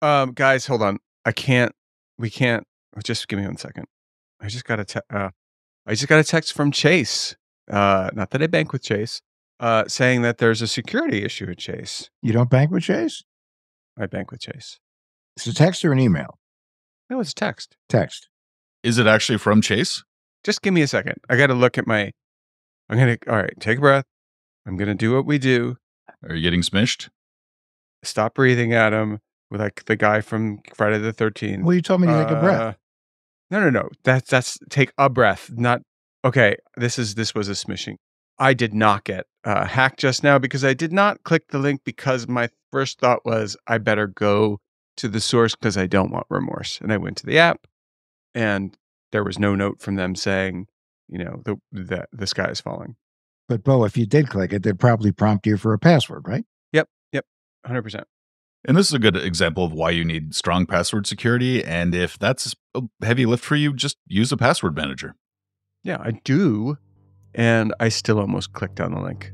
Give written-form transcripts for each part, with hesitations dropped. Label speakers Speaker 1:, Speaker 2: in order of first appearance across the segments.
Speaker 1: Guys, hold on. We can't. Just give me 1 second. I just got I just got a text from Chase. Not that I bank with Chase. Saying that there's a security issue at Chase.
Speaker 2: You don't bank with Chase?
Speaker 1: I bank with Chase.
Speaker 2: It's a text or an email?
Speaker 1: No, it's a text.
Speaker 2: Text.
Speaker 3: Is it actually from Chase?
Speaker 1: Just give me a second. I got to look at my. All right, take a breath. I'm gonna do what we do.
Speaker 3: Are you getting smished?
Speaker 1: Stop breathing at him with like the guy from Friday the 13th.
Speaker 2: Well, you told me to take a breath.
Speaker 1: No. That's take a breath. Not okay. This was a smishing. I did not get hacked just now because I did not click the link because my first thought was I better go to the source because I don't want remorse. And I went to the app, and there was no note from them saying, the sky is falling.
Speaker 2: But Bo, if you did click it, they'd probably prompt you for a password, right?
Speaker 1: Yep, 100%.
Speaker 3: And this is a good example of why you need strong password security. And if that's a heavy lift for you, just use a password manager.
Speaker 1: Yeah, I do. And I still almost clicked on the link.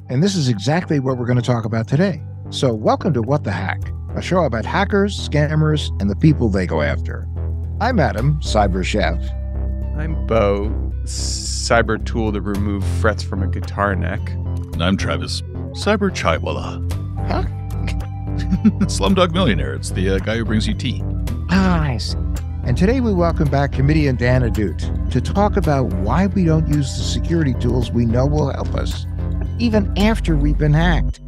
Speaker 2: And this is exactly what we're going to talk about today. So welcome to What the Hack, a show about hackers, scammers, and the people they go after. I'm Adam, cyber chef.
Speaker 1: I'm Bo, cyber tool to remove frets from a guitar neck.
Speaker 3: And I'm Travis, cyber chaiwala.
Speaker 2: Huh?
Speaker 3: Slumdog Millionaire. It's the guy who brings you tea.
Speaker 2: I see. And today we welcome back comedian Dan Ahdoot to talk about why we don't use the security tools we know will help us, even after we've been hacked.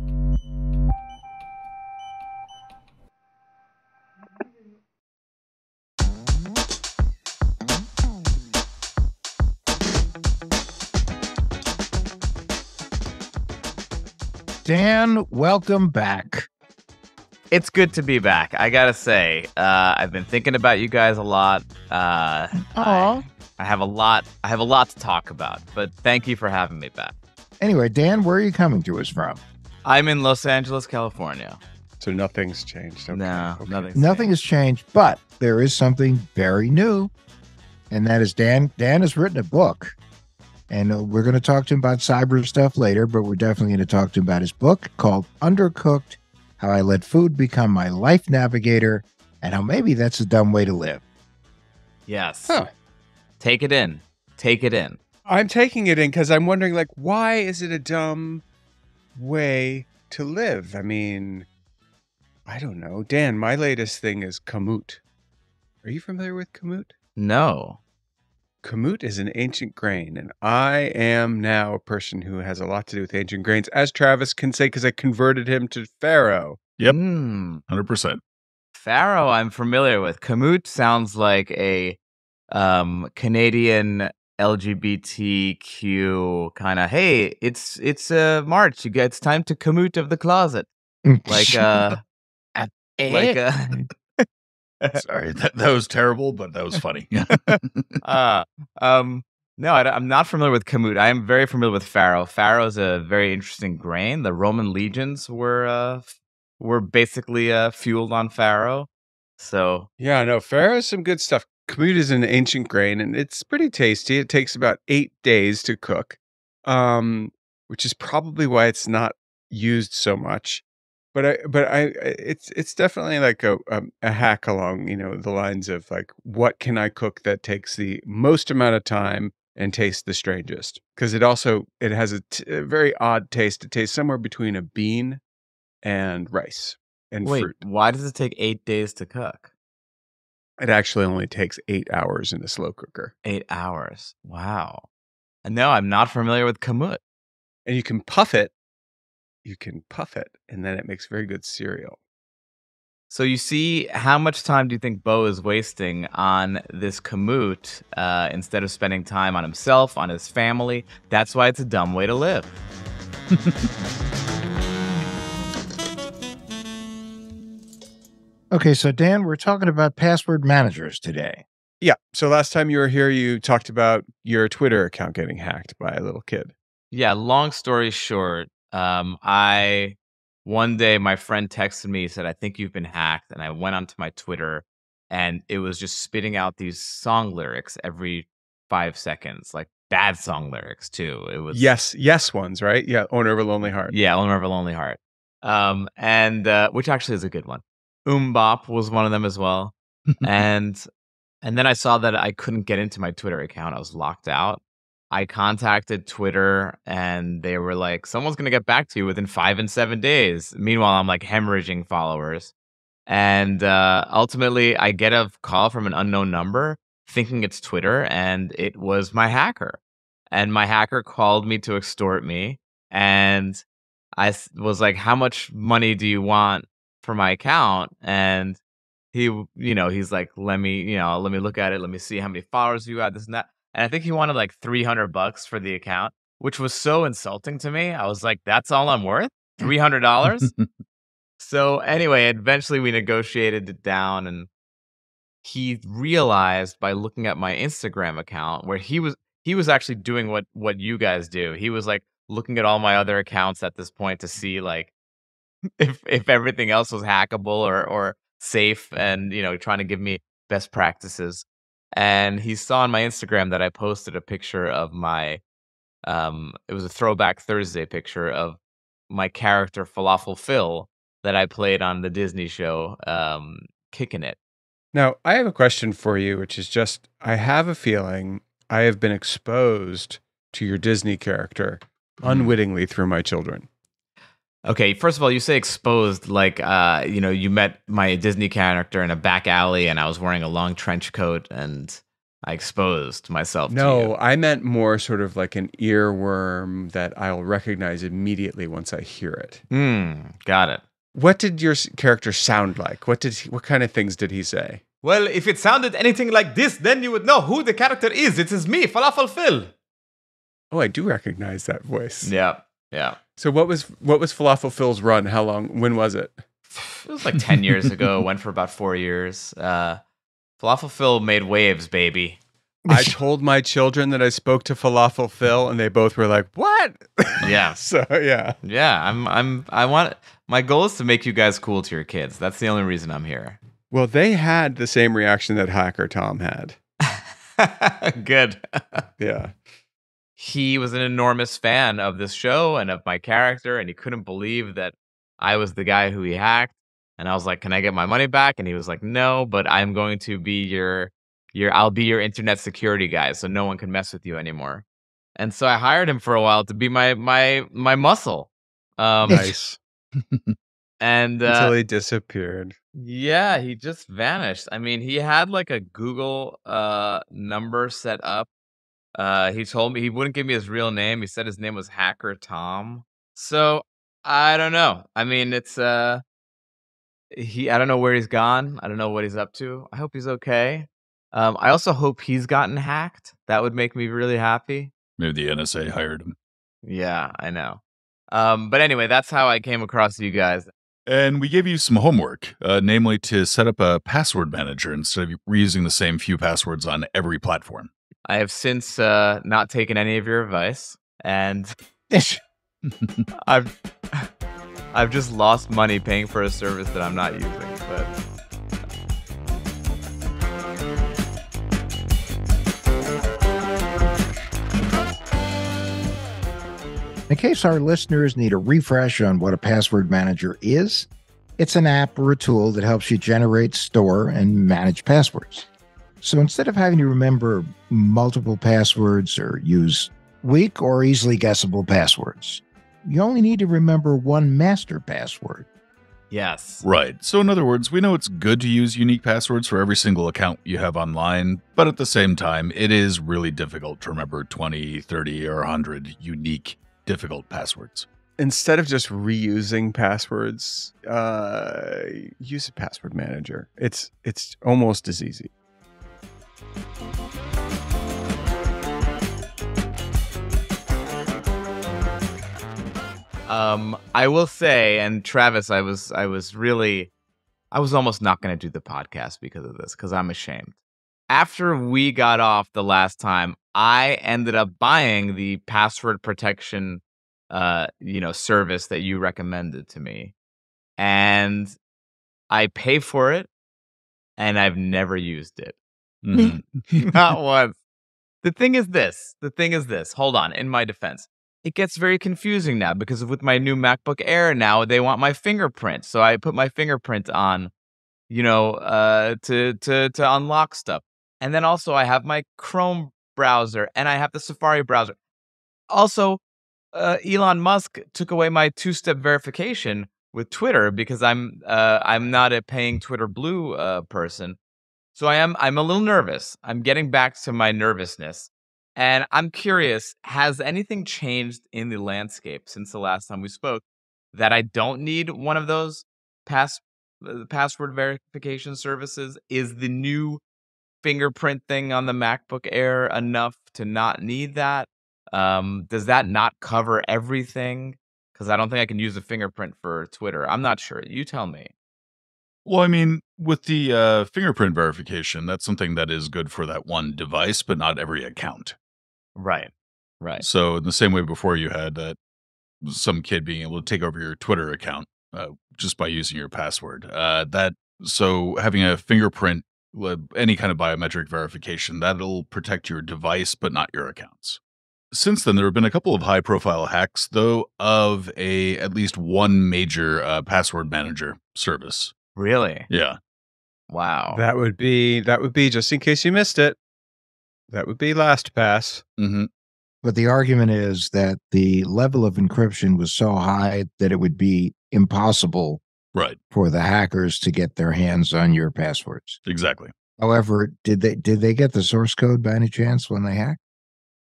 Speaker 2: Dan, welcome back.
Speaker 4: It's good to be back. I gotta say, I've been thinking about you guys a lot. I have a lot to talk about. But thank you for having me back.
Speaker 2: Anyway, Dan, where are you coming to us from?
Speaker 4: I'm in Los Angeles, California.
Speaker 1: So nothing's changed. Okay.
Speaker 4: No,
Speaker 1: okay.
Speaker 2: Nothing has changed, but there is something very new, and that is Dan. Dan has written a book, and we're going to talk to him about cyber stuff later. But we're definitely going to talk to him about his book called Undercooked: How I Let Food Become My Life Navigator, and how maybe that's a dumb way to live.
Speaker 4: Yes.
Speaker 1: Huh.
Speaker 4: Take it in. Take it in.
Speaker 1: I'm taking it in because I'm wondering, like, why is it a dumb way to live? I mean, I don't know. Dan, my latest thing is kamut. Are you familiar with kamut?
Speaker 4: No.
Speaker 1: Kamut is an ancient grain, and I am now a person who has a lot to do with ancient grains, as Travis can say, because I converted him to Pharaoh.
Speaker 3: Yep. 100%.
Speaker 4: Pharaoh I'm familiar with. Kamut sounds like a Canadian LGBTQ kind of, hey, it's March. It's time to kamut of the closet. Like
Speaker 3: Sorry, that was terrible, but that was funny.
Speaker 4: No, I'm not familiar with kamut. I am very familiar with farro. Farro is a very interesting grain. The Roman legions were basically fueled on farro. So
Speaker 1: yeah, no, farro is some good stuff. Kamut is an ancient grain, and it's pretty tasty. It takes about 8 days to cook, which is probably why it's not used so much. It's definitely like a hack along, the lines of like, what can I cook that takes the most amount of time and tastes the strangest? Because it has a very odd taste. It tastes somewhere between a bean and rice and fruit.
Speaker 4: Why does it take 8 days to cook?
Speaker 1: It actually only takes 8 hours in a slow cooker.
Speaker 4: 8 hours. Wow. No, I'm not familiar with kamut.
Speaker 1: And you can puff it. And then it makes very good cereal.
Speaker 4: So you see, how much time do you think Bo is wasting on this kamut instead of spending time on himself, on his family? That's why it's a dumb way to live.
Speaker 2: Okay, so Dan, we're talking about password managers today.
Speaker 1: Yeah. So last time you were here, you talked about your Twitter account getting hacked by a little kid.
Speaker 4: Yeah. Long story short, one day my friend texted me, he said, I think you've been hacked. And I went onto my Twitter and it was just spitting out these song lyrics every 5 seconds, like bad song lyrics too. It was
Speaker 1: yes ones, right? Yeah. Owner of a Lonely Heart.
Speaker 4: Yeah. Owner of a Lonely Heart. And which actually is a good one. Bop was one of them as well. And then I saw that I couldn't get into my Twitter account. I was locked out. I contacted Twitter and they were like, someone's going to get back to you within 5 and 7 days. Meanwhile, I'm like hemorrhaging followers. And ultimately, I get a call from an unknown number thinking it's Twitter, and it was my hacker. And my hacker called me to extort me. And was like, how much money do you want for my account? And he's like, let me look at it. Let me see how many followers you got, this and that. And I think he wanted like $300 for the account, which was so insulting to me. I was like, that's all I'm worth? $300? So anyway, eventually we negotiated it down, and he realized by looking at my Instagram account where he was actually doing what you guys do. He was like looking at all my other accounts at this point to see like if everything else was hackable or safe, and trying to give me best practices. And he saw on my Instagram that I posted a picture of my it was a throwback Thursday picture of my character Falafel Phil that I played on the Disney show Kicking It.
Speaker 1: Now, I have a question for you, which is just, I have a feeling I have been exposed to your Disney character unwittingly through my children.
Speaker 4: Okay, first of all, you say exposed like you met my Disney character in a back alley and I was wearing a long trench coat and I exposed myself to you.
Speaker 1: No, I meant more sort of like an earworm that I'll recognize immediately once I hear it.
Speaker 4: Got it.
Speaker 1: What did your character sound like? What kind of things did he say?
Speaker 4: Well, if it sounded anything like this, then you would know who the character is. It is me, Falafel Phil.
Speaker 1: Oh, I do recognize that voice.
Speaker 4: Yeah.
Speaker 1: So what was Falafel Phil's run? How long? When was it?
Speaker 4: It was like 10 years ago. Went for about 4 years. Falafel Phil made waves, baby.
Speaker 1: I told my children that I spoke to Falafel Phil, and they both were like, "What?"
Speaker 4: Yeah.
Speaker 1: So yeah.
Speaker 4: I want, my goal is to make you guys cool to your kids. That's the only reason I'm here.
Speaker 1: Well, they had the same reaction that Hacker Tom had.
Speaker 4: Good.
Speaker 1: Yeah.
Speaker 4: He was an enormous fan of this show and of my character, and he couldn't believe that I was the guy who he hacked. And I was like, "Can I get my money back?" And he was like, "No, but I'm going to be I'll be your internet security guy, so no one can mess with you anymore." And so I hired him for a while to be my muscle.
Speaker 1: Nice.
Speaker 4: And
Speaker 1: until he disappeared.
Speaker 4: Yeah, he just vanished. I mean, he had like a Google number set up. He told me he wouldn't give me his real name. He said his name was Hacker Tom. So I don't know. I mean, it's I don't know where he's gone. I don't know what he's up to. I hope he's okay. I also hope he's gotten hacked. That would make me really happy.
Speaker 3: Maybe the NSA hired him.
Speaker 4: Yeah, I know. But anyway, that's how I came across you guys.
Speaker 3: And we gave you some homework, namely to set up a password manager instead of reusing the same few passwords on every platform.
Speaker 4: I have since not taken any of your advice, and I've just lost money paying for a service that I'm not using. But
Speaker 2: in case our listeners need a refresh on what a password manager is, it's an app or a tool that helps you generate, store, and manage passwords. So instead of having to remember multiple passwords or use weak or easily guessable passwords, you only need to remember one master password.
Speaker 4: yes.
Speaker 3: Right. So in other words, we know it's good to use unique passwords for every single account you have online, but at the same time, it is really difficult to remember 20, 30, or 100 unique, difficult passwords.
Speaker 1: Instead of just reusing passwords, use a password manager. It's almost as easy.
Speaker 4: I will say, and Travis, I was almost not going to do the podcast because of this, because I'm ashamed. After we got off the last time, I ended up buying the password protection, service that you recommended to me, and I pay for it, and I've never used it.
Speaker 3: Mm-hmm.
Speaker 4: Not once. The thing is this. Hold on. In my defense, it gets very confusing now because with my new MacBook Air now, they want my fingerprint. So I put my fingerprint on to unlock stuff. And then also I have my Chrome browser and I have the Safari browser. Also, Elon Musk took away my two-step verification with Twitter because I'm not a paying Twitter Blue person. So I'm a little nervous. I'm getting back to my nervousness. And I'm curious, has anything changed in the landscape since the last time we spoke that I don't need one of those pass password verification services? Is the new fingerprint thing on the MacBook Air enough to not need that? Does that not cover everything? Because I don't think I can use a fingerprint for Twitter. I'm not sure. You tell me.
Speaker 3: Well, I mean, with the fingerprint verification, that's something that is good for that one device, but not every account.
Speaker 4: Right. Right.
Speaker 3: So, in the same way before you had some kid being able to take over your Twitter account just by using your password, so having a fingerprint, any kind of biometric verification, that'll protect your device, but not your accounts. Since then, there have been a couple of high-profile hacks, though, of at least one major password manager service.
Speaker 4: Really?
Speaker 3: Yeah.
Speaker 4: Wow.
Speaker 1: That would be just in case you missed it. That would be LastPass.
Speaker 3: Mm-hmm.
Speaker 2: But the argument is that the level of encryption was so high that it would be impossible
Speaker 3: Right.
Speaker 2: for the hackers to get their hands on your passwords.
Speaker 3: Exactly.
Speaker 2: However, did they get the source code by any chance when they hacked?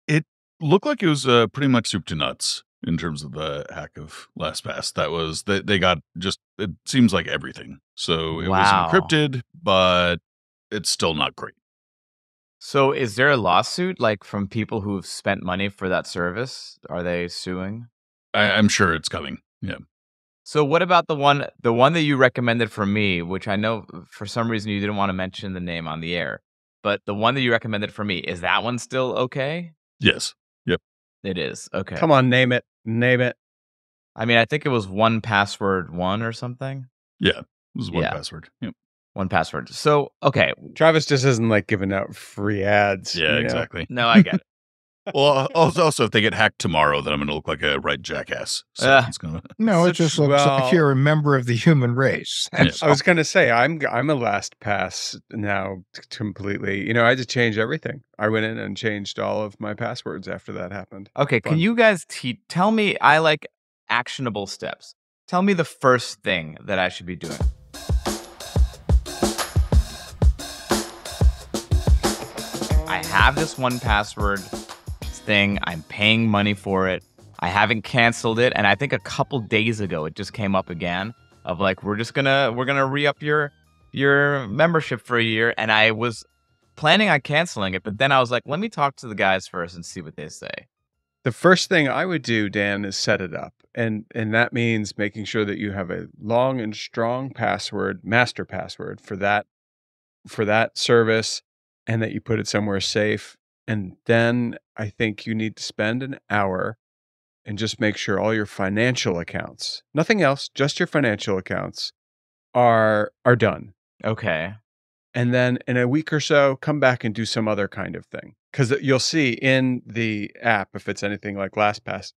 Speaker 3: It looked like it was pretty much soup to nuts in terms of the hack of LastPass. That was they got just, it seems like everything. So it was
Speaker 4: Wow.
Speaker 3: encrypted, but it's still not great.
Speaker 4: So is there a lawsuit like from people who've spent money for that service? Are they suing?
Speaker 3: I'm sure it's coming. Yeah.
Speaker 4: So what about the one that you recommended for me, which I know for some reason you didn't want to mention the name on the air, but the one that you recommended for me, is that one still okay?
Speaker 3: Yes. Yep.
Speaker 4: It is. Okay.
Speaker 1: Come on, name it. Name it.
Speaker 4: I mean, I think it was 1Password 1 or something.
Speaker 3: Yeah. This is one
Speaker 4: Yeah.
Speaker 3: password. Yep.
Speaker 4: 1Password. So, okay.
Speaker 1: Travis just isn't like giving out free ads.
Speaker 3: Yeah,
Speaker 1: you know?
Speaker 3: exactly.
Speaker 4: No, I get it.
Speaker 3: Well, also, if they get hacked tomorrow, then I'm going to look like a right jackass. So it's going to.
Speaker 2: No, it just looks like you're a member of the human race. That's
Speaker 1: I was going to say I'm a LastPass now completely. You know, I had to change everything. I went in and changed all of my passwords after that happened.
Speaker 4: Okay, can
Speaker 1: Fun.
Speaker 4: you guys tell me, I like actionable steps. Tell me the first thing that I should be doing. I have this 1Password thing. I'm paying money for it. I haven't canceled it, and I think a couple days ago it just came up again of like we're gonna re-up your membership for a year, and I was planning on canceling it, but then I was like, let me talk to the guys first and see what they say.
Speaker 1: The first thing I would do, Dan, is set it up. And that means making sure that you have a long and strong password, master password for that service, and that you put it somewhere safe. And then I think you need to spend an hour and just make sure all your financial accounts, nothing else, just your financial accounts are done.
Speaker 4: Okay.
Speaker 1: And then in a week or so, come back and do some other kind of thing. Because you'll see in the app, if it's anything like LastPass,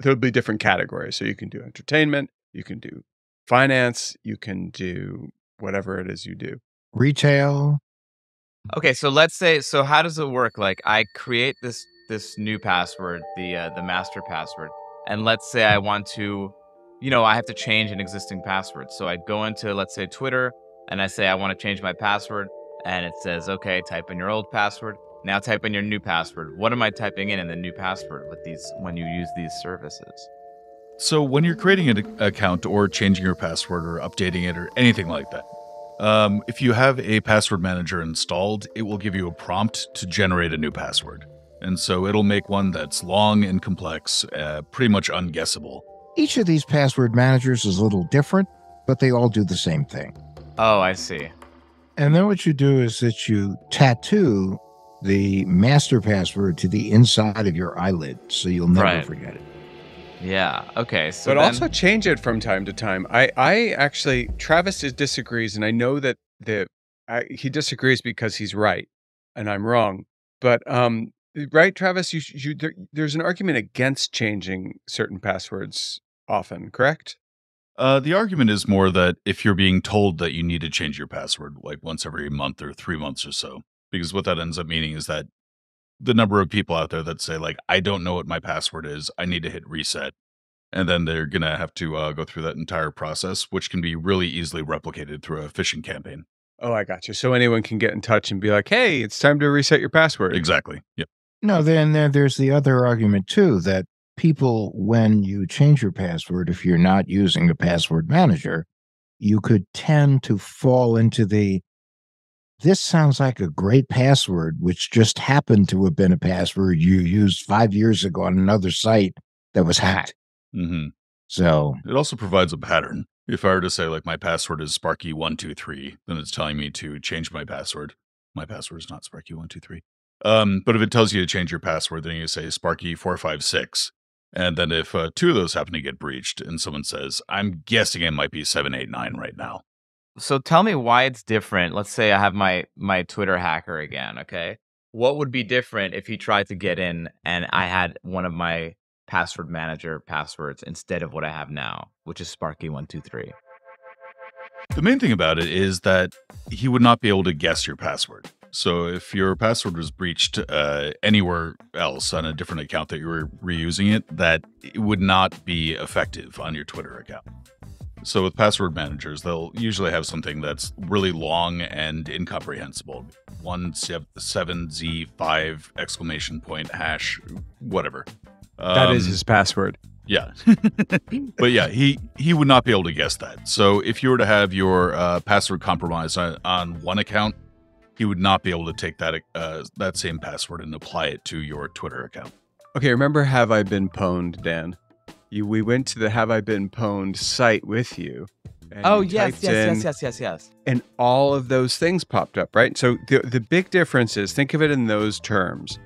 Speaker 1: there'll be different categories. So you can do entertainment, you can do finance, you can do whatever it is you do.
Speaker 2: Retail.
Speaker 4: Okay, so let's say, so how does it work? Like I create this new password, the master password, and let's say I want to, I have to change an existing password. So I go into, let's say, Twitter, and I say I want to change my password, and it says, okay, type in your old password. Now type in your new password. What am I typing in the new password with when you use these services?
Speaker 3: So when you're creating an account or changing your password or updating it or anything like that, if you have a password manager installed, it will give you a prompt to generate a new password. And so it'll make one that's long and complex, pretty much unguessable.
Speaker 2: Each of these password managers is a little different, but they all do the same thing.
Speaker 4: Oh, I see.
Speaker 2: And then what you do is that you tattoo the master password to the inside of your eyelid, so you'll never forget it.
Speaker 4: Yeah. Okay. So
Speaker 1: but also change it from time to time. I actually, Travis disagrees, and I know that he disagrees because he's right and I'm wrong. But right, Travis, there's an argument against changing certain passwords often, correct?
Speaker 3: The argument is more that if you're being told that you need to change your password like once every month or 3 months or so, because what that ends up meaning is that the number of people out there that say like, I don't know what my password is, I need to hit reset. And then they're going to have to go through that entire process, which can be really easily replicated through a phishing campaign.
Speaker 1: Oh, I got you. So anyone can get in touch and be like, hey, it's time to reset your password.
Speaker 3: Exactly. Yep.
Speaker 2: No, then there's the other argument too, that people, when you change your password, if you're not using the password manager, you could tend to fall into this sounds like a great password, which just happened to have been a password you used 5 years ago on another site that was hacked.
Speaker 3: Mm-hmm.
Speaker 2: So
Speaker 3: it also provides a pattern. If I were to say like my password is Sparky123, then it's telling me to change my password. My password is not Sparky123. But if it tells you to change your password, then you say Sparky456. And then if 2 of those happen to get breached and someone says, I'm guessing it might be 789 right now.
Speaker 4: So tell me why it's different. Let's say I have my Twitter hacker again, okay? What would be different if he tried to get in and I had one of my password manager passwords instead of what I have now, which is Sparky123?
Speaker 3: The main thing about it is that he would not be able to guess your password. So if your password was breached anywhere else on a different account that you were reusing it, that it would not be effective on your Twitter account. So with password managers, they'll usually have something that's really long and incomprehensible. 177Z5 exclamation point hash, whatever.
Speaker 1: That is his password.
Speaker 3: Yeah. But yeah, he would not be able to guess that. So if you were to have your password compromised on one account, he would not be able to take that same password and apply it to your Twitter account.
Speaker 1: Okay, remember Have I Been Pwned, Dan? We went to the Have I Been Pwned site with you. And
Speaker 4: Oh,
Speaker 1: you
Speaker 4: yes.
Speaker 1: typed and all of those things popped up, right? So the big difference is, think of it in those terms.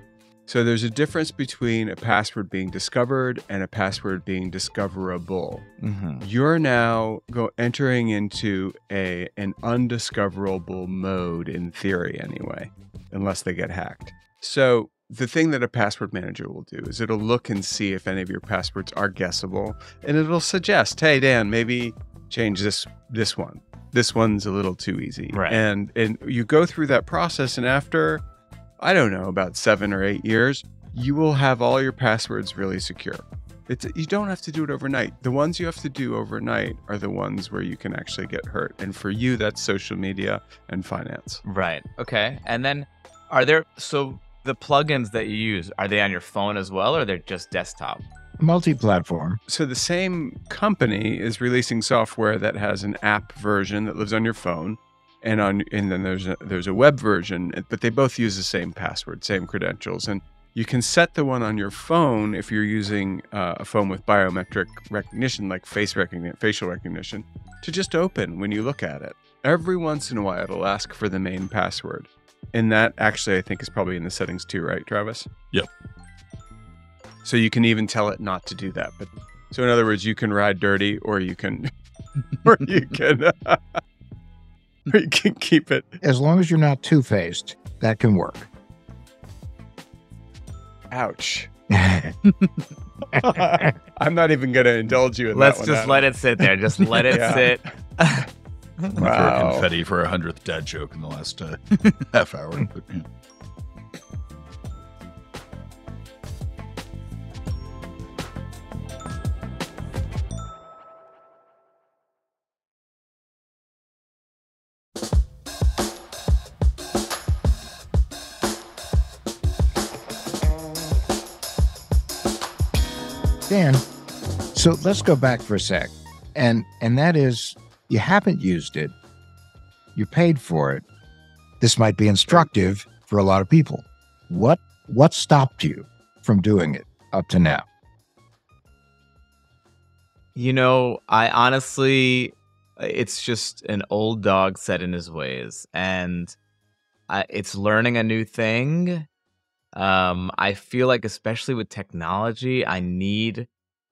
Speaker 1: So there's a difference between a password being discovered and a password being discoverable.
Speaker 4: Mm-hmm.
Speaker 1: You're now entering into an undiscoverable mode, in theory anyway, unless they get hacked. So the thing that a password manager will do is it'll look and see if any of your passwords are guessable, and it'll suggest, hey, Dan, maybe change this one. This one's a little too easy.
Speaker 4: Right.
Speaker 1: And you go through that process, and after, I don't know, about 7 or 8 years, you will have all your passwords really secure. You don't have to do it overnight. The ones you have to do overnight are the ones where you can actually get hurt. And for you, that's social media and finance.
Speaker 4: Right. Okay. And then so the plugins that you use, are they on your phone as well, or they're just desktop?
Speaker 2: multi-platform.
Speaker 1: So the same company is releasing software that has an app version that lives on your phone, and then there's a web version, but they both use the same password, same credentials. And you can set the one on your phone if you're using a phone with biometric recognition, like facial recognition, to just open when you look at it. Every once in a while, it'll ask for the main password. And that actually, I think, is probably in the settings too, right, Travis?
Speaker 3: Yep.
Speaker 1: So you can even tell it not to do that. But so in other words, you can ride dirty, or you can, or you can keep it.
Speaker 2: As long as you're not two-faced, that can work.
Speaker 1: Ouch. I'm not even going to indulge you in
Speaker 4: Let's
Speaker 1: that one.
Speaker 4: just let it sit there. Just let it sit.
Speaker 1: Wow.
Speaker 3: Confetti for a 100th dad joke in the last half hour. But, yeah.
Speaker 2: Dan, so let's go back for a sec. And that is, you haven't used it. You paid for it. This might be instructive for a lot of people. What stopped you from doing it up to now?
Speaker 4: You know, I honestly, it's just an old dog set in his ways, and it's learning a new thing. I feel like, especially with technology, I need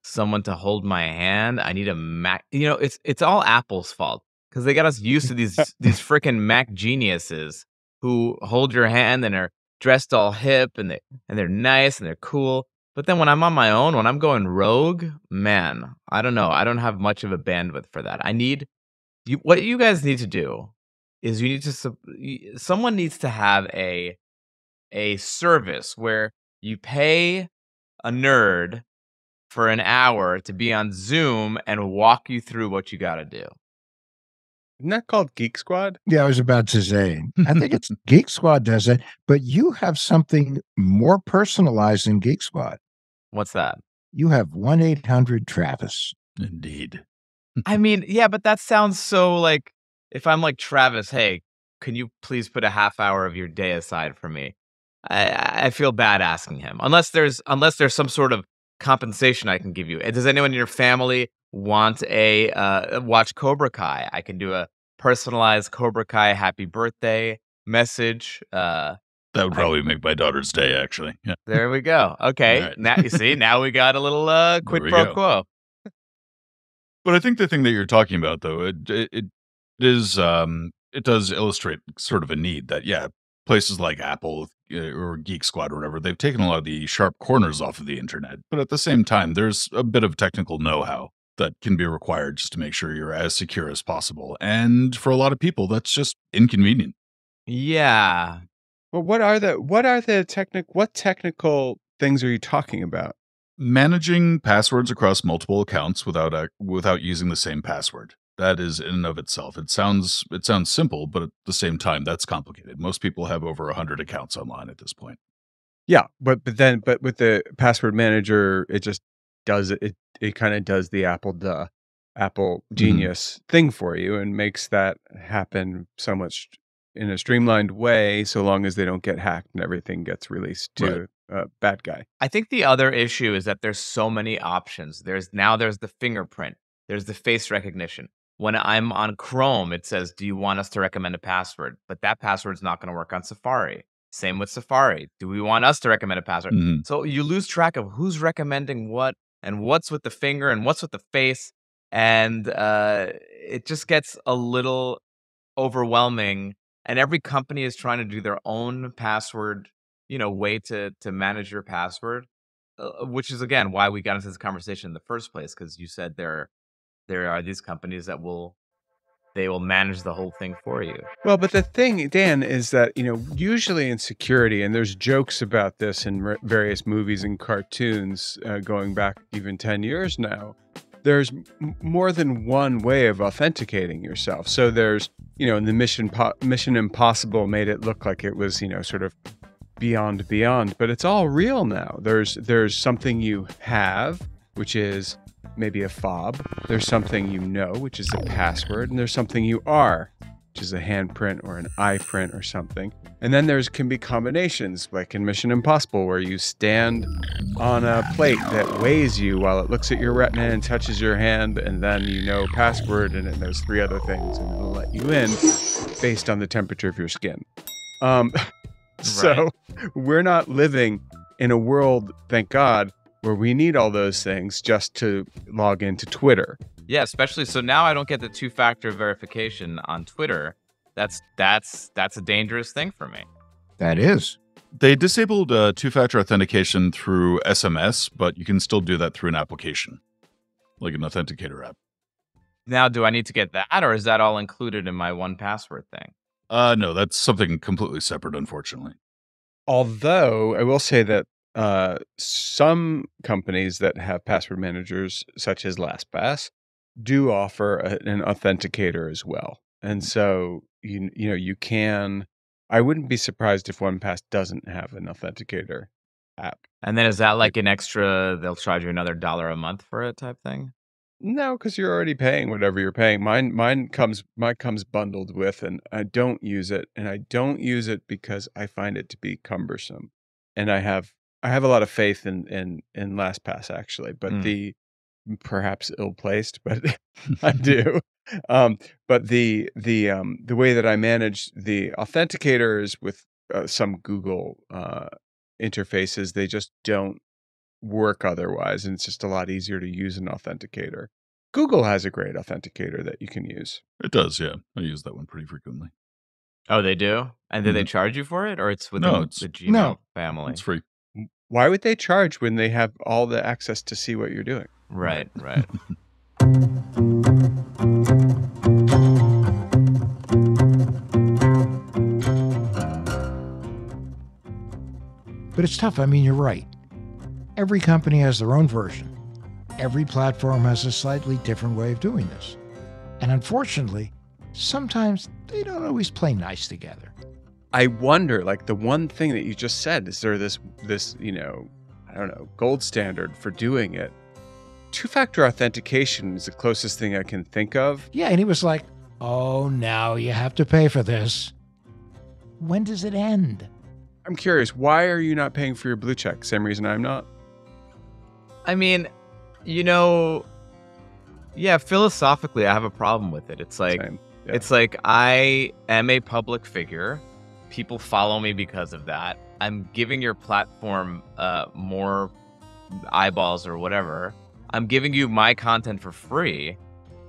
Speaker 4: someone to hold my hand. I need a Mac. You know, it's all Apple's fault, because they got us used to these freaking Mac geniuses who hold your hand and are dressed all hip, and they're nice and they're cool. But then when I'm on my own, when I'm going rogue, man, I don't know. I don't have much of a bandwidth for that. I need you. What you guys need to do is you need to. Someone needs to have a service where you pay a nerd for an hour to be on Zoom and walk you through what you got to do.
Speaker 1: Isn't that called Geek Squad?
Speaker 2: Yeah, I was about to say. I think it's Geek Squad does it, but you have something more personalized than Geek Squad.
Speaker 4: What's that?
Speaker 2: You have 1-800-Travis.
Speaker 3: Indeed.
Speaker 4: I mean, yeah, but that sounds so like if I'm like Travis, hey, can you please put a half hour of your day aside for me? I feel bad asking him. Unless there's some sort of compensation I can give you. Does anyone in your family want a watch Cobra Kai? I can do a personalized Cobra Kai happy birthday message.
Speaker 3: That would probably make my daughter's day, actually. Yeah.
Speaker 4: There we go. Okay.
Speaker 3: Right.
Speaker 4: Now you see, now we got a little quid
Speaker 3: we
Speaker 4: pro
Speaker 3: go.
Speaker 4: quo.
Speaker 3: But I think the thing that you're talking about, though, it is it does illustrate sort of a need that, yeah, places like Apple or Geek Squad or whatever, they've taken a lot of the sharp corners off of the internet. But at the same time, there's a bit of technical know-how that can be required just to make sure you're as secure as possible. And for a lot of people, that's just inconvenient.
Speaker 4: Yeah.
Speaker 1: Well, what technical things are you talking about?
Speaker 3: Managing passwords across multiple accounts without using the same password. That is in and of itself. It sounds simple, but at the same time, that's complicated. Most people have over 100 accounts online at this point.
Speaker 1: Yeah, but with the password manager, it just does it. It kind of does the Apple Genius thing for you and makes that happen so much in a streamlined way, so long as they don't get hacked and everything gets released to a bad guy.
Speaker 4: I think the other issue is that there's so many options. There's the fingerprint. There's the face recognition. When I'm on Chrome, it says, "Do you want us to recommend a password?" But that password's not going to work on Safari. Same with Safari. Do we want us to recommend a password?
Speaker 3: Mhm.
Speaker 4: So you lose track of who's recommending what and what's with the finger and what's with the face, and it just gets a little overwhelming. And every company is trying to do their own password, way to manage your password, which is again why we got into this conversation in the first place. Because you said there are these companies that will manage the whole thing for you.
Speaker 1: Well, but the thing, Dan, is that, usually in security, and there's jokes about this in various movies and cartoons going back even 10 years now, there's more than one way of authenticating yourself. So there's, in the Mission Impossible made it look like it was, sort of beyond, but it's all real now. There's something you have, which is maybe a fob. There's something which is a password, and there's something you are, which is a handprint or an eye print or something. And then can be combinations, like in Mission Impossible, where you stand on a plate that weighs you while it looks at your retina and touches your hand, and then password, and it knows 3 other things, and it'll let you in based on the temperature of your skin. So we're not living in a world, thank God, where we need all those things just to log into Twitter.
Speaker 4: Yeah, especially so now I don't get the 2-factor verification on Twitter. That's a dangerous thing for me.
Speaker 2: That is.
Speaker 3: They disabled 2-factor authentication through SMS, but you can still do that through an application, like an authenticator app.
Speaker 4: Now, do I need to get that, or is that all included in my 1Password thing?
Speaker 3: No, that's something completely separate, unfortunately.
Speaker 1: Although I will say that some companies that have password managers, such as LastPass, do offer an authenticator as well. And so you can. I wouldn't be surprised if 1Pass doesn't have an authenticator app.
Speaker 4: And then is that like an extra? They'll charge you another $1 a month for it type thing?
Speaker 1: No, because you're already paying whatever you're paying. Mine comes bundled with, and I don't use it. And I don't use it because I find it to be cumbersome. And I have a lot of faith in LastPass actually, but perhaps ill-placed, but I do. But the way that I manage the authenticators with some Google interfaces, they just don't work otherwise, and it's just a lot easier to use an authenticator. Google has a great authenticator that you can use.
Speaker 3: It does, yeah. I use that one pretty frequently.
Speaker 4: Oh, they do? And do they charge you for it, or it's within
Speaker 3: No,
Speaker 4: the Gmail family?
Speaker 3: It's free.
Speaker 1: Why would they charge when they have all the access to see what you're doing?
Speaker 4: Right, right.
Speaker 2: But it's tough. I mean, you're right. Every company has their own version. Every platform has a slightly different way of doing this. And unfortunately, sometimes they don't always play nice together.
Speaker 1: I wonder, like the one thing that you just said, is there this, I don't know, gold standard for doing it? Two-factor authentication is the closest thing I can think of.
Speaker 2: Yeah, and he was like, oh, now you have to pay for this. When does it end?
Speaker 1: I'm curious, why are you not paying for your blue check? Same reason I'm not.
Speaker 4: I mean, yeah, philosophically, I have a problem with it. It's like,
Speaker 1: Same. Yeah.
Speaker 4: It's like I am a public figure. People follow me because of that. I'm giving your platform more eyeballs or whatever. I'm giving you my content for free.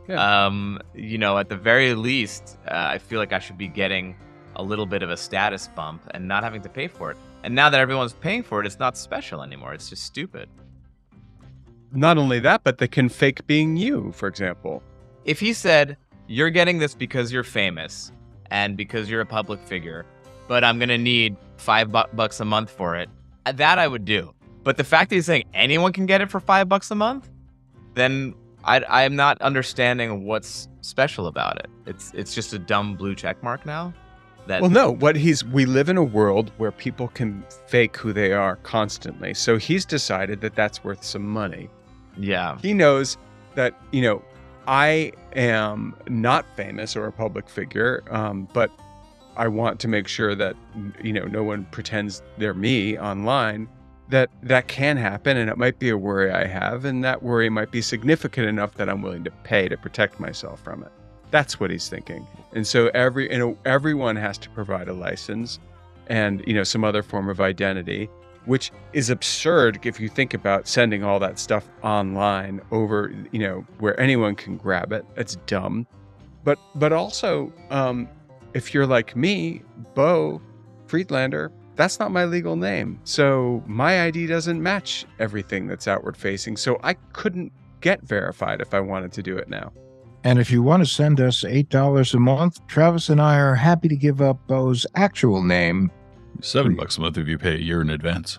Speaker 1: Yeah.
Speaker 4: At the very least, I feel like I should be getting a little bit of a status bump and not having to pay for it. And now that everyone's paying for it, it's not special anymore. It's just stupid.
Speaker 1: Not only that, but they can fake being you, for example.
Speaker 4: If he said, you're getting this because you're famous and because you're a public figure, but I'm going to need $5 a month for it, that I would do. But the fact that he's saying anyone can get it for $5 a month, then I'm not understanding what's special about it. It's just a dumb blue check mark now.
Speaker 1: Well, no, we live in a world where people can fake who they are constantly. So he's decided that that's worth some money.
Speaker 4: Yeah.
Speaker 1: He knows that, I am not famous or a public figure, but I want to make sure that, no one pretends they're me online. That can happen, and it might be a worry I have, and that worry might be significant enough that I'm willing to pay to protect myself from it. That's what he's thinking. And so everyone has to provide a license and, some other form of identity, which is absurd if you think about sending all that stuff online over, where anyone can grab it. It's dumb. But also, if you're like me, Bo Friedlander, that's not my legal name. So my ID doesn't match everything that's outward facing. So I couldn't get verified if I wanted to do it now.
Speaker 2: And if you want to send us $8 a month, Travis and I are happy to give up Bo's actual name.
Speaker 3: $7 a month if you pay a year in advance.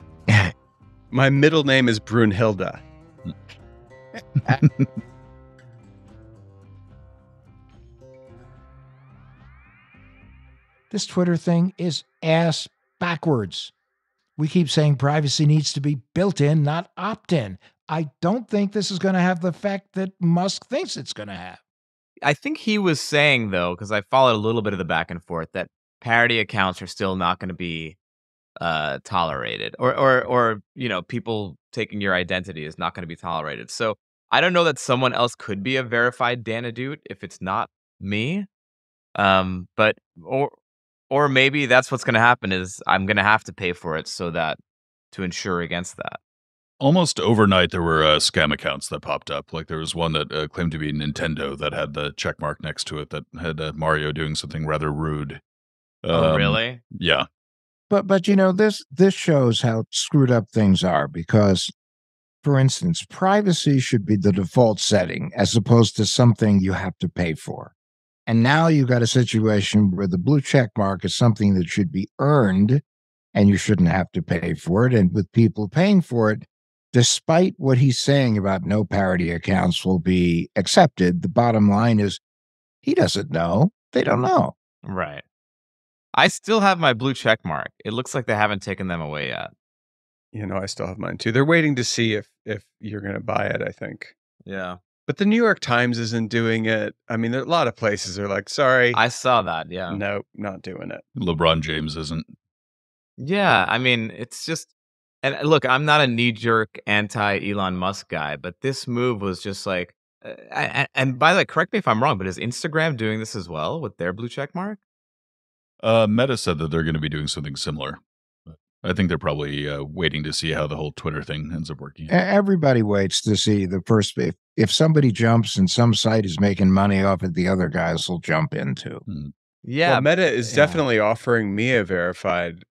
Speaker 1: My middle name is Brunhilde.
Speaker 2: This Twitter thing is ass backwards. We keep saying privacy needs to be built in, not opt-in. I don't think this is going to have the effect that Musk thinks it's going to have.
Speaker 4: I think he was saying, though, because I followed a little bit of the back and forth, that parody accounts are still not going to be tolerated, or people taking your identity is not going to be tolerated. So I don't know that someone else could be a verified Dan Ahdoot if it's not me. But maybe that's what's going to happen is I'm going to have to pay for it to ensure against that.
Speaker 3: Almost overnight, there were scam accounts that popped up. Like there was one that claimed to be Nintendo that had the check mark next to it that had Mario doing something rather rude.
Speaker 4: Oh, really?
Speaker 3: Yeah.
Speaker 2: But this shows how screwed up things are because, for instance, privacy should be the default setting as opposed to something you have to pay for. And now you've got a situation where the blue check mark is something that should be earned and you shouldn't have to pay for it. And with people paying for it, despite what he's saying about no parody accounts will be accepted, the bottom line is he doesn't know. They don't know.
Speaker 4: Right. I still have my blue check mark. It looks like they haven't taken them away yet.
Speaker 1: I still have mine too. They're waiting to see if you're going to buy it, I think.
Speaker 4: Yeah.
Speaker 1: But the New York Times isn't doing it. I mean, there are a lot of places are like, sorry.
Speaker 4: I saw that, yeah.
Speaker 1: No, not doing it.
Speaker 3: LeBron James isn't.
Speaker 4: Yeah, I mean, it's just... And look, I'm not a knee-jerk anti-Elon Musk guy, but this move was just like... and by the way, correct me if I'm wrong, but is Instagram doing this as well with their blue check mark?
Speaker 3: Meta said that they're going to be doing something similar. I think they're probably waiting to see how the whole Twitter thing ends up working.
Speaker 2: Everybody waits to see the first. If somebody jumps and some site is making money off it, the other guys will jump into.
Speaker 4: Yeah.
Speaker 1: Meta is
Speaker 2: Yeah.
Speaker 1: definitely offering me a verified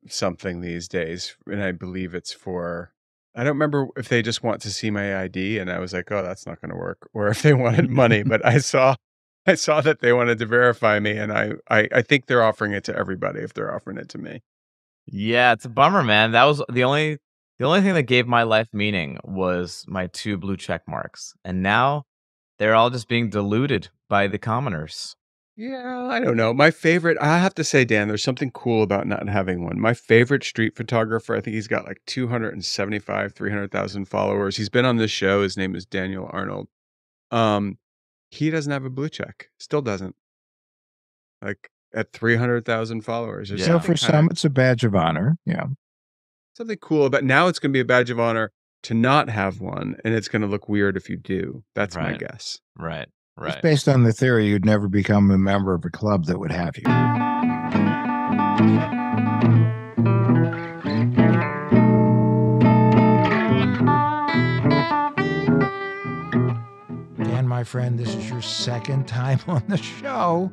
Speaker 1: something these days, and I believe it's for. I don't remember if they just want to see my ID, and I was like, "Oh, that's not going to work," or if they wanted money. But I saw that they wanted to verify me, and I think they're offering it to everybody if they're offering it to me.
Speaker 4: Yeah, it's a bummer, man. That was the only thing that gave my life meaning was my 2 blue check marks. And now they're all just being diluted by the commoners.
Speaker 1: Yeah, I don't know. My favorite, I have to say, Dan, there's something cool about not having one. My favorite street photographer, I think he's got like 275, 300,000 followers. He's been on this show. His name is Daniel Arnold. Um, he doesn't have a blue check. Still doesn't. Like at 300,000 followers. There's
Speaker 4: Yeah.
Speaker 2: For some, it's a badge of honor. Yeah.
Speaker 1: something cool about now it's going to be a badge of honor to not have one, and it's going to look weird if you do. That's my
Speaker 4: Right.
Speaker 1: guess.
Speaker 4: Right.
Speaker 2: It's
Speaker 4: Right.
Speaker 2: based on the theory you'd never become a member of a club that would have you. Dan, my friend, this is your second time on the show.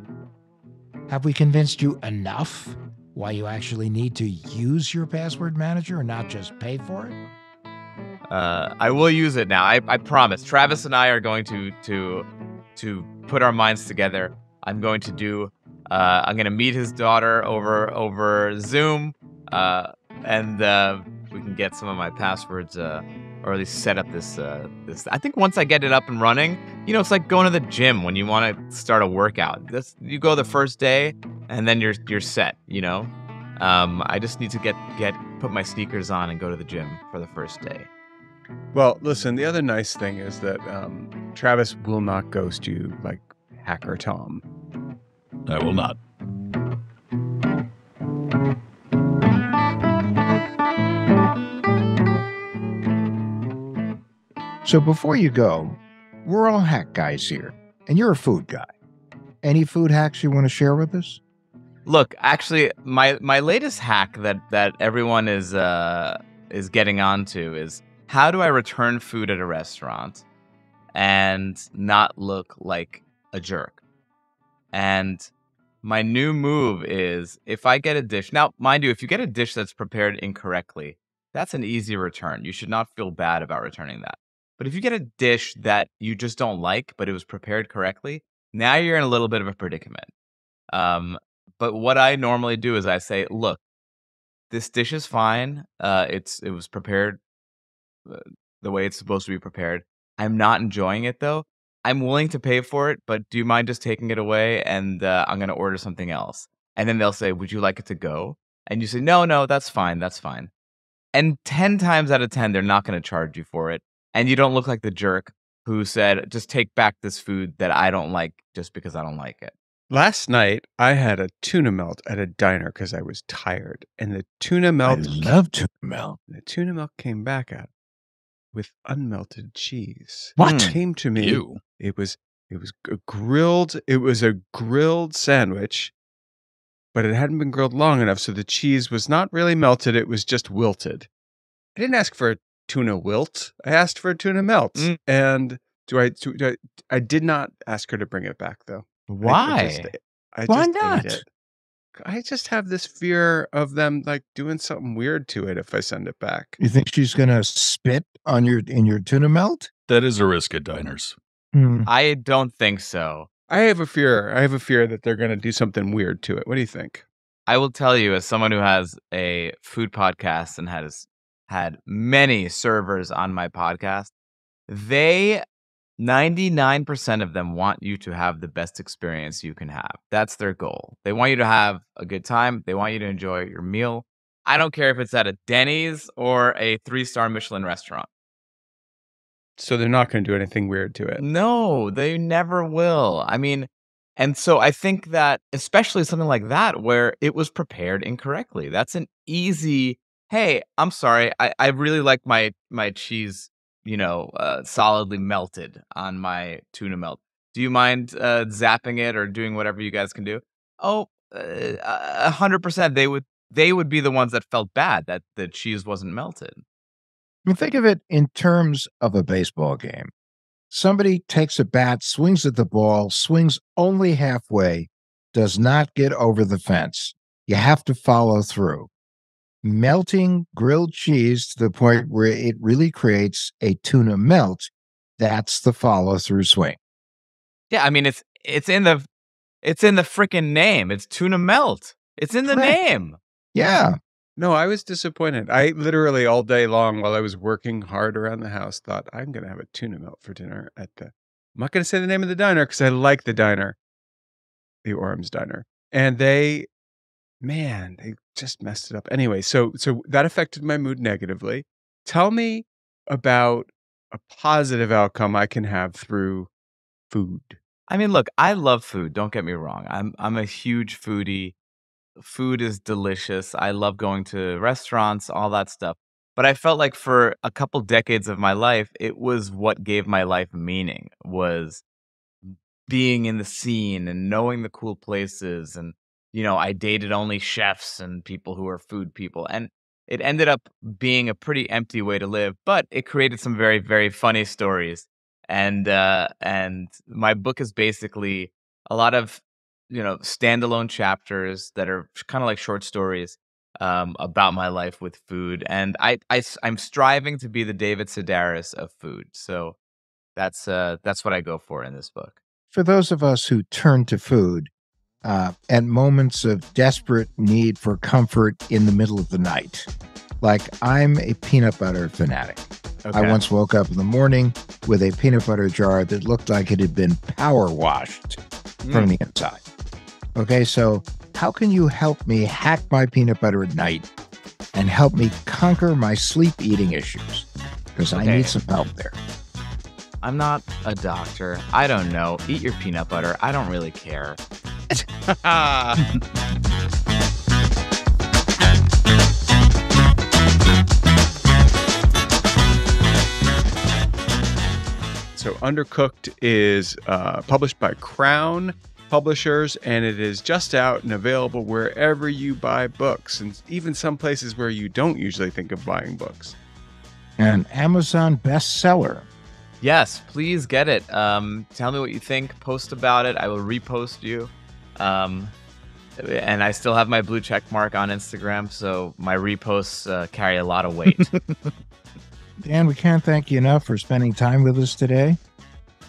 Speaker 2: Have we convinced you enough why you actually need to use your password manager and not just pay for it?
Speaker 4: I will use it now. I promise. Travis and I are going to put our minds together. I'm going to meet his daughter over Zoom, and we can get some of my passwords, or at least set up this. I think once I get it up and running, it's like going to the gym when you want to start a workout. You go the first day, and then you're set. I just need to put my sneakers on and go to the gym for the first day.
Speaker 1: Well, listen, the other nice thing is that Travis will not ghost you like Hacker Tom.
Speaker 3: I will not.
Speaker 2: So before you go, we're all hack guys here, and you're a food guy. Any food hacks you want to share with us?
Speaker 4: Look, actually, my latest hack that everyone is getting onto is how do I return food at a restaurant and not look like a jerk? And my new move is if I get a dish. Now, mind you, if you get a dish that's prepared incorrectly, that's an easy return. You should not feel bad about returning that. But if you get a dish that you just don't like, but it was prepared correctly, now you're in a little bit of a predicament. But what I normally do is I say, look, this dish is fine. It was prepared the way it's supposed to be prepared. I'm not enjoying it though. I'm willing to pay for it, but do you mind just taking it away? And I'm going to order something else. And then they'll say, would you like it to go? And you say, no, that's fine. That's fine. And 10 times out of 10, they're not going to charge you for it. And you don't look like the jerk who said, just take back this food that I don't like just because I don't like it.
Speaker 1: Last night, I had a tuna melt at a diner because I was tired. And the tuna melt.
Speaker 2: I love tuna melt.
Speaker 1: The tuna melt came back out with unmelted cheese.
Speaker 2: What?
Speaker 1: It came to me.
Speaker 3: Ew.
Speaker 1: It was a grilled sandwich, but it hadn't been grilled long enough, so the cheese was not really melted. It was just wilted. I didn't ask for a tuna wilt. I asked for a tuna melt. And I did not ask her to bring it back though.
Speaker 4: Why?
Speaker 2: Why
Speaker 1: just
Speaker 2: not?
Speaker 1: ate it. I just have this fear of them like doing something weird to it if I send it back.
Speaker 2: You think she's gonna spit on in your tuna melt?
Speaker 3: That is a risk at diners.
Speaker 4: I don't think so.
Speaker 1: I have a fear that they're going to do something weird to it. What do you think?
Speaker 4: I will tell you, as someone who has a food podcast and has had many servers on my podcast, 99% of them want you to have the best experience you can have. That's their goal. They want you to have a good time. They want you to enjoy your meal. I don't care if it's at a Denny's or a 3-star Michelin restaurant.
Speaker 1: So they're not going to do anything weird to it.
Speaker 4: No, they never will. I mean, and so I think that especially something like that where it was prepared incorrectly, that's an easy, hey, I'm sorry, I really like my cheese, solidly melted on my tuna melt. Do you mind zapping it or doing whatever you guys can do? Oh, 100%. They would be the ones that felt bad that the cheese wasn't melted.
Speaker 2: I mean, think of it in terms of a baseball game. Somebody takes a bat, swings at the ball, swings only halfway, does not get over the fence. You have to follow through. Melting grilled cheese to the point where it really creates a tuna melt, that's the follow through swing.
Speaker 4: Yeah, I mean it's in the freaking name. It's tuna melt. It's in the
Speaker 2: Correct.
Speaker 4: name.
Speaker 2: Yeah.
Speaker 1: No, I was disappointed. I literally all day long while I was working hard around the house thought I'm going to have a tuna melt for dinner at the. I'm not going to say the name of the diner because I like the diner, the Orham's Diner, and they just messed it up. Anyway, so that affected my mood negatively. Tell me about a positive outcome I can have through food.
Speaker 4: I mean, look, I love food. Don't get me wrong. I'm a huge foodie. Food is delicious. I love going to restaurants, all that stuff. But I felt like for a couple decades of my life, it was what gave my life meaning, was being in the scene and knowing the cool places. And, I dated only chefs and people who are food people. And it ended up being a pretty empty way to live, but it created some very, very funny stories. And my book is basically a lot of standalone chapters that are kind of like short stories about my life with food. And I'm striving to be the David Sedaris of food. So that's what I go for in this book.
Speaker 2: For those of us who turn to food at moments of desperate need for comfort in the middle of the night, like I'm a peanut butter fanatic.
Speaker 4: Okay.
Speaker 2: I once woke up in the morning with a peanut butter jar that looked like it had been power washed from the inside. Okay, so how can you help me hack my peanut butter at night and help me conquer my sleep eating issues? Because I need some help there.
Speaker 4: I'm not a doctor. I don't know. Eat your peanut butter. I don't really care.
Speaker 1: So Undercooked is published by Crown Publishers, and it is just out and available wherever you buy books, and even some places where you don't usually think of buying books.
Speaker 2: An Amazon bestseller.
Speaker 4: Yes, please get it. Tell me what you think. Post about it. I will repost you. And I still have my blue check mark on Instagram, so my reposts carry a lot of weight.
Speaker 2: Dan, we can't thank you enough for spending time with us today.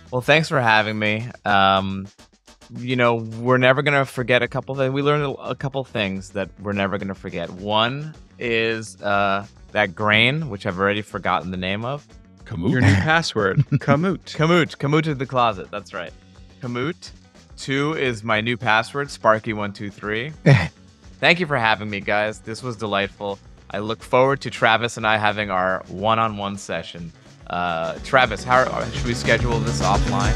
Speaker 4: Well, thanks for having me. We're never going to forget a couple things. We learned a couple things that we're never going to forget. One is that grain, which I've already forgotten the name of.
Speaker 3: Kamut.
Speaker 1: Your new password, Kamut.
Speaker 4: Kamut to the closet. That's right. Kamut. 2 is my new password, Sparky123. Thank you for having me, guys. This was delightful. I look forward to Travis and I having our one-on-one session. Travis, how should we schedule this offline?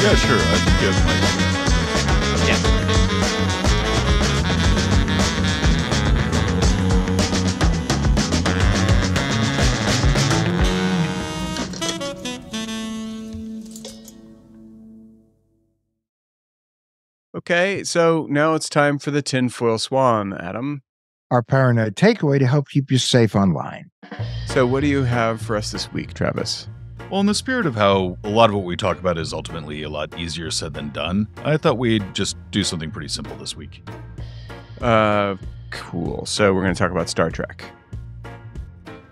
Speaker 3: Yeah, sure. I can give my.
Speaker 4: Yeah.
Speaker 1: Okay, so now it's time for the tinfoil swan, Adam.
Speaker 2: Our paranoid takeaway to help keep you safe online.
Speaker 1: So what do you have for us this week, Travis?
Speaker 3: Well, in the spirit of how a lot of what we talk about is ultimately a lot easier said than done, I thought we'd just do something pretty simple this week.
Speaker 1: Cool. So we're going to talk about Star Trek.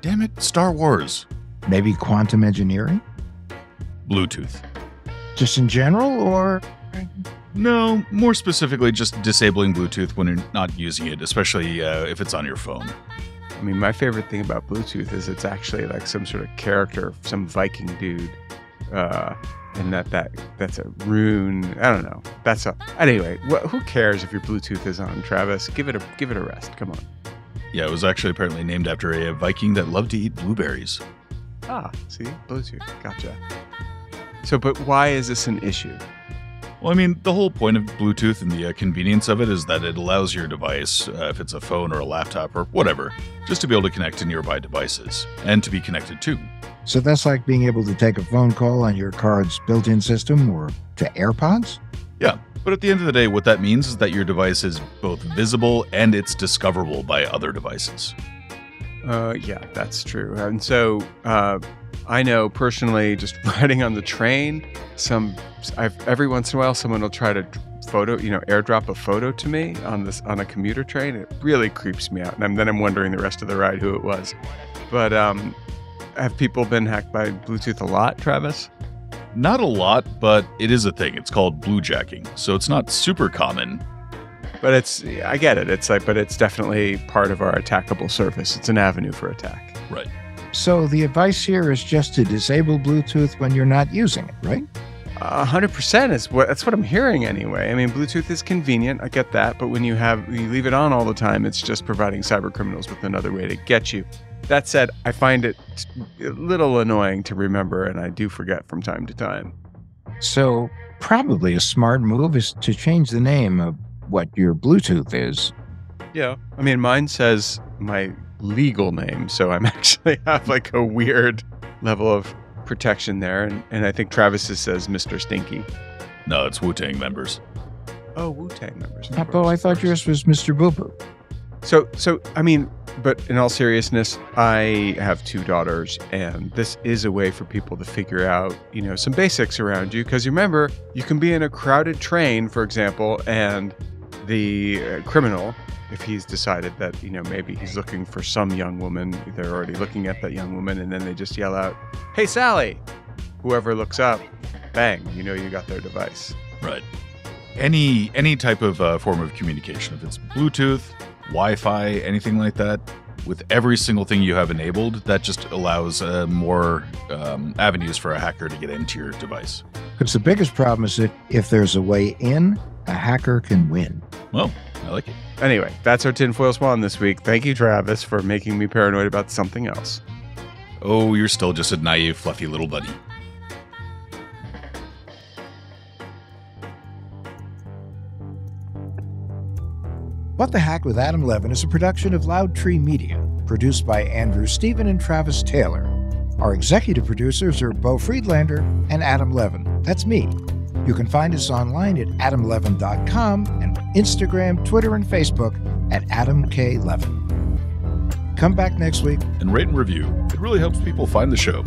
Speaker 3: Damn it, Star Wars.
Speaker 2: Maybe quantum engineering?
Speaker 3: Bluetooth.
Speaker 2: Just in general, or?
Speaker 3: No, more specifically, just disabling Bluetooth when you're not using it, especially if it's on your phone.
Speaker 1: I mean, my favorite thing about Bluetooth is it's actually like some sort of character, some Viking dude, and that's a rune. I don't know. Anyway. Who cares if your Bluetooth is on, Travis? Give it a rest. Come on.
Speaker 3: Yeah, it was actually apparently named after a Viking that loved to eat blueberries.
Speaker 1: Ah, see, Bluetooth. Gotcha. So, but why is this an issue?
Speaker 3: Well, I mean, the whole point of Bluetooth and the convenience of it is that it allows your device, if it's a phone or a laptop or whatever, just to be able to connect to nearby devices and to be connected to.
Speaker 2: So that's like being able to take a phone call on your car's built-in system or to AirPods?
Speaker 3: Yeah, but at the end of the day, what that means is that your device is both visible and it's discoverable by other devices.
Speaker 1: Yeah, that's true. And so I know personally, just riding on the train, every once in a while, someone will try to photo, airdrop a photo to me on a commuter train. It really creeps me out. And then I'm wondering the rest of the ride who it was. But have people been hacked by Bluetooth a lot, Travis?
Speaker 3: Not a lot, but it is a thing. It's called bluejacking. So it's not super common.
Speaker 1: But I get it. But it's definitely part of our attackable surface. It's an avenue for attack.
Speaker 3: Right.
Speaker 2: So the advice here is just to disable Bluetooth when you're not using it, right?
Speaker 1: 100% that's what I'm hearing anyway. I mean, Bluetooth is convenient. I get that. But when you leave it on all the time, it's just providing cyber criminals with another way to get you. That said, I find it a little annoying to remember, and I do forget from time to time.
Speaker 2: So probably a smart move is to change the name of what your Bluetooth is.
Speaker 1: Yeah. I mean, mine says my legal name, so I'm actually have like a weird level of protection there. And I think Travis's says Mr. Stinky.
Speaker 3: No, it's Wu-Tang members.
Speaker 1: Oh, Wu-Tang members.
Speaker 2: Papa, I thought yours was Mr. Boo Boo.
Speaker 1: So I mean, but in all seriousness, I have 2 daughters, and this is a way for people to figure out, some basics around you. Because remember, you can be in a crowded train, for example, and the criminal, if he's decided that, maybe he's looking for some young woman, they're already looking at that young woman, and then they just yell out, "Hey, Sally!" Whoever looks up, bang, you got their device.
Speaker 3: Right. Any type of form of communication, if it's Bluetooth, Wi-Fi, anything like that, with every single thing you have enabled, that just allows more avenues for a hacker to get into your device.
Speaker 2: Because the biggest problem is that if there's a way in, a hacker can win.
Speaker 3: Well, I like it.
Speaker 1: Anyway, that's our tinfoil swan this week. Thank you, Travis, for making me paranoid about something else.
Speaker 3: Oh, you're still just a naive, fluffy little bunny.
Speaker 2: What the Hack with Adam Levin is a production of Loud Tree Media, produced by Andrew Stephen and Travis Taylor. Our executive producers are Beau Friedlander and Adam Levin. That's me. You can find us online at adamlevin.com and Instagram, Twitter, and Facebook at Adam K. Levin. Come back next week.
Speaker 3: And rate and review. It really helps people find the show.